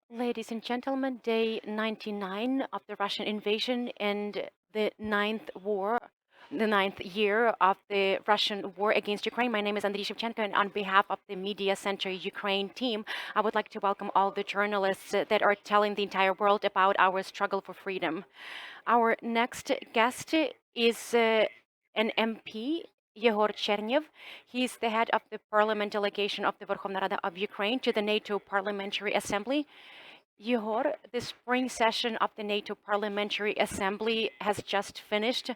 Ladies and gentlemen, day 99 of the Russian invasion and the ninth year of the Russian war against Ukraine. My name is Andriy Shevchenko, and on behalf of the Mediacentru Ukraine team, I would like to welcome all the journalists that are telling the entire world about our struggle for freedom. Our next guest is an MP, Yehor Cherniev. He's the head of the parliament delegation of the Verkhovna Rada of Ukraine to the NATO Parliamentary Assembly. Yehor, the spring session of the NATO Parliamentary Assembly has just finished.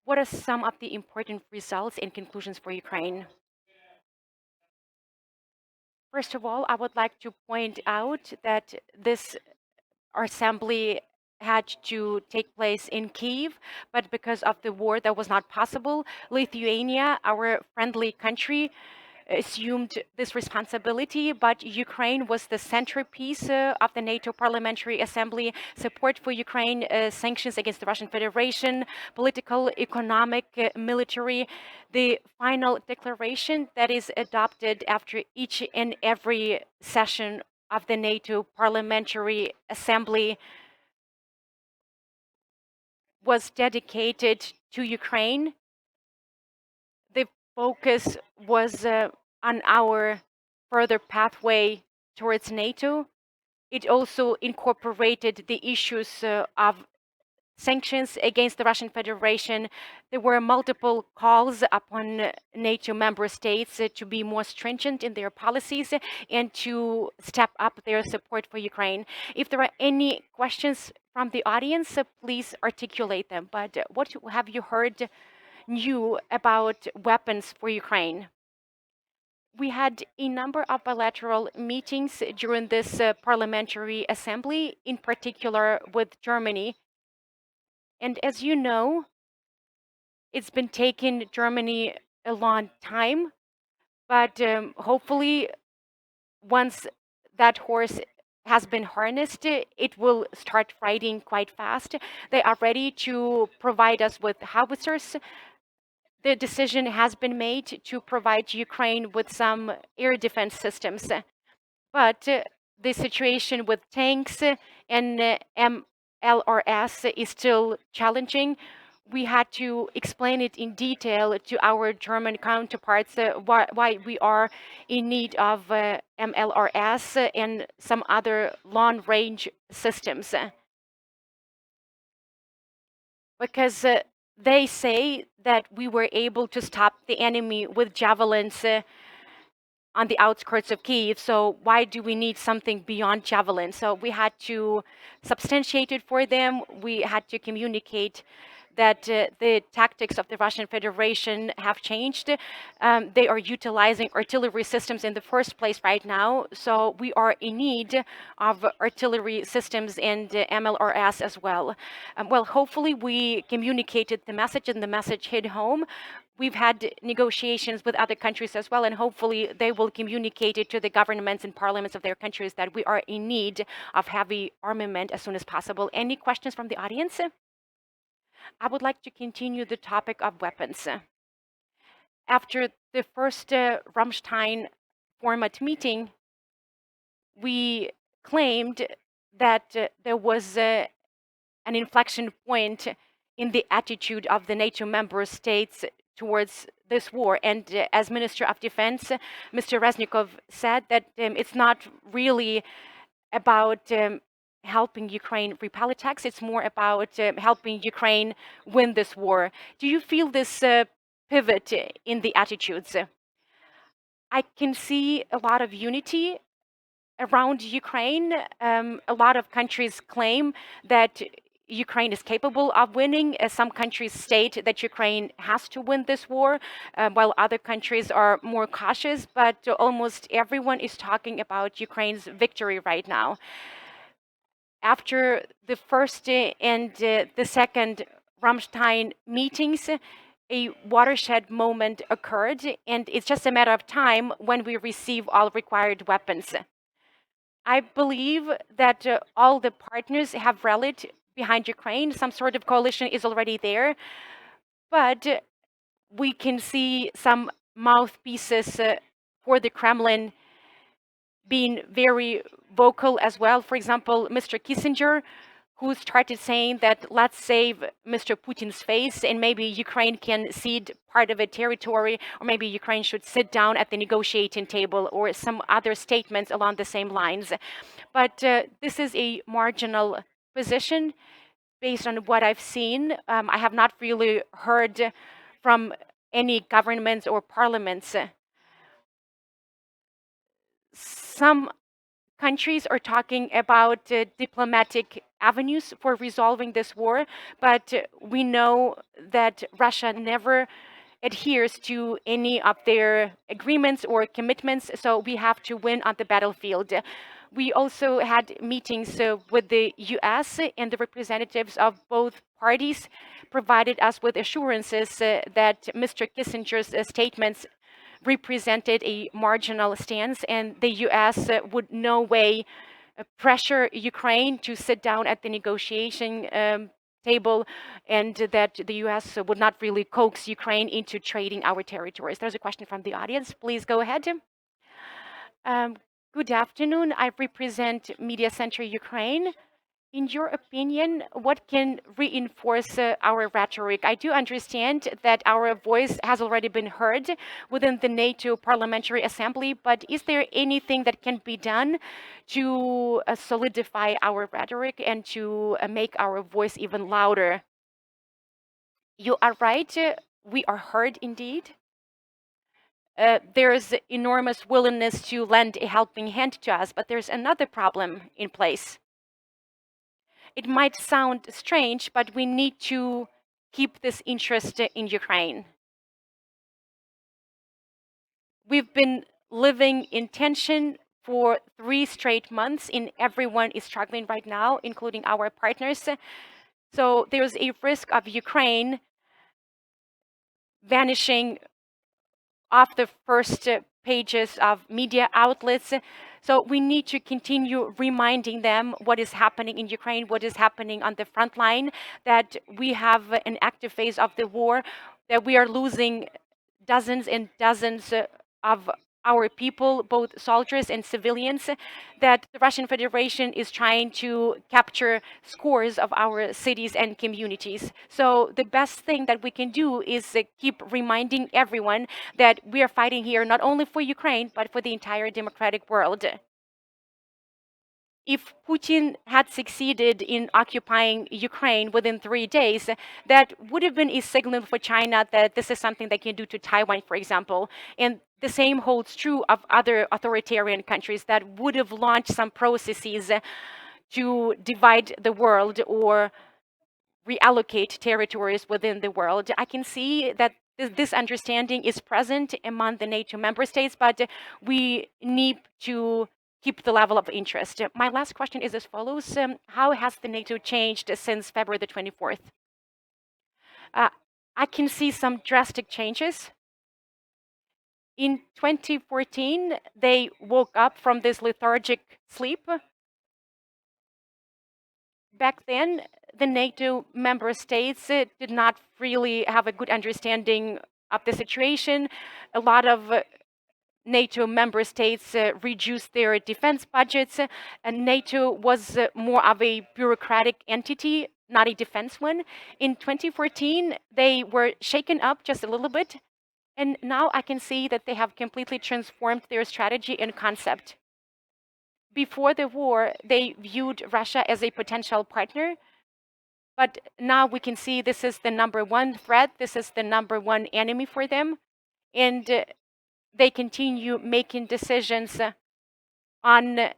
What are some of the important results and conclusions for Ukraine? First of all, I would like to point out that this assembly had to take place in Kyiv, but because of the war, that was not possible. Lithuania, our friendly country, assumed this responsibility, but Ukraine was the centerpiece of the NATO Parliamentary Assembly. Support for Ukraine, sanctions against the Russian Federation, political, economic, military. The final declaration that is adopted after each and every session of the NATO Parliamentary Assembly was dedicated to Ukraine. The focus was on our further pathway towards NATO. It also incorporated the issues of sanctions against the Russian Federation. There were multiple calls upon NATO member states to be more stringent in their policies and to step up their support for Ukraine. If there are any questions from the audience, please articulate them. But what have you heard new about weapons for Ukraine? We had a number of bilateral meetings during this parliamentary assembly, in particular with Germany. And as you know, it's been taking Germany a long time, but hopefully once that horse has been harnessed, it will start riding quite fast. They are ready to provide us with howitzers. The decision has been made to provide Ukraine with some air defense systems. But the situation with tanks and MLRS is still challenging. We had to explain it in detail to our German counterparts why we are in need of MLRS and some other long-range systems. Because they say that we were able to stop the enemy with javelins on the outskirts of Kyiv. So why do we need something beyond javelin? So we had to substantiate it for them. We had to communicate that the tactics of the Russian Federation have changed. They are utilizing artillery systems in the first place right now. So we are in need of artillery systems and MLRS as well. Well, hopefully we communicated the message and the message hit home. We've had negotiations with other countries as well, and hopefully they will communicate it to the governments and parliaments of their countries that we are in need of heavy armament as soon as possible. Any questions from the audience? I would like to continue the topic of weapons. After the first Ramstein format meeting, we claimed that there was an inflection point in the attitude of the NATO member states towards this war. And as Minister of Defense, Mr. Reznikov said that it's not really about helping Ukraine repel attacks. It's more about helping Ukraine win this war. Do you feel this pivot in the attitudes? I can see a lot of unity around Ukraine. A lot of countries claim that Ukraine is capable of winning. Some countries state that Ukraine has to win this war, while other countries are more cautious. But almost everyone is talking about Ukraine's victory right now. After the first and the second Ramstein meetings, a watershed moment occurred, and it's just a matter of time when we receive all required weapons. I believe that all the partners have rallied behind Ukraine. Some sort of coalition is already there, but we can see some mouthpieces for the Kremlin being very vocal as well. For example, Mr. Kissinger, who started saying that let's save Mr. Putin's face and maybe Ukraine can cede part of its territory, or maybe Ukraine should sit down at the negotiating table, or some other statements along the same lines. But this is a marginal position based on what I've seen. I have not really heard from any governments or parliaments. Some countries are talking about diplomatic avenues for resolving this war, but we know that Russia never adheres to any of their agreements or commitments, so we have to win on the battlefield. We also had meetings with the US, and the representatives of both parties provided us with assurances that Mr. Kissinger's statements represented a marginal stance, and the US would no way pressure Ukraine to sit down at the negotiation table, and that the US would not really coax Ukraine into trading our territories. There's a question from the audience. Please go ahead. Good afternoon. I represent Mediacentru Ukraine. In your opinion, what can reinforce our rhetoric? I do understand that our voice has already been heard within the NATO Parliamentary Assembly, but is there anything that can be done to solidify our rhetoric and to make our voice even louder? You are right. We are heard indeed. There's enormous willingness to lend a helping hand to us, but there's another problem in place. It might sound strange, but we need to keep this interest in Ukraine. We've been living in tension for 3 straight months, and everyone is struggling right now, including our partners. So there's a risk of Ukraine vanishing off the first pages of media outlets. So we need to continue reminding them what is happening in Ukraine, what is happening on the front line, that we have an active phase of the war, that we are losing dozens and dozens of our people, both soldiers and civilians, that the Russian Federation is trying to capture scores of our cities and communities. So the best thing that we can do is keep reminding everyone that we are fighting here not only for Ukraine, but for the entire democratic world. If Putin had succeeded in occupying Ukraine within 3 days, that would have been a signal for China that this is something they can do to Taiwan, for example. And the same holds true of other authoritarian countries that would have launched some processes to divide the world or reallocate territories within the world. I can see that this understanding is present among the NATO member states, but we need to keep the level of interest. My last question is as follows. How has the NATO changed since February the 24th? I can see some drastic changes. In 2014, they woke up from this lethargic sleep. Back then, the NATO member states did not really have a good understanding of the situation. A lot of NATO member states reduced their defense budgets, and NATO was more of a bureaucratic entity, not a defense one. In 2014, they were shaken up just a little bit, and now I can see that they have completely transformed their strategy and concept. Before the war, they viewed Russia as a potential partner, but now we can see this is the #1 threat, this is the #1 enemy for them, and they continue making decisions on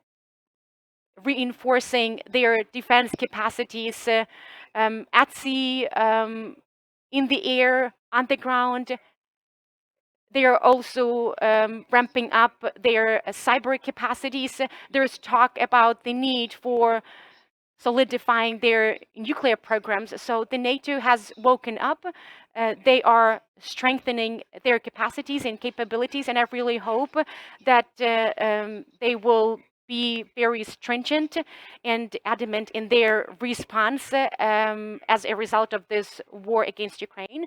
reinforcing their defense capacities at sea, in the air, on the ground. They are also ramping up their cyber capacities. There's talk about the need for solidifying their nuclear programs. So the NATO has woken up. They are strengthening their capacities and capabilities, and I really hope that they will be very stringent and adamant in their response as a result of this war against Ukraine.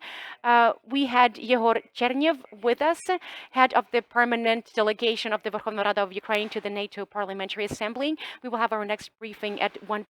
We had Yehor Cherniev with us, head of the permanent delegation of the Verkhovna Rada of Ukraine to the NATO Parliamentary Assembly. We will have our next briefing at 1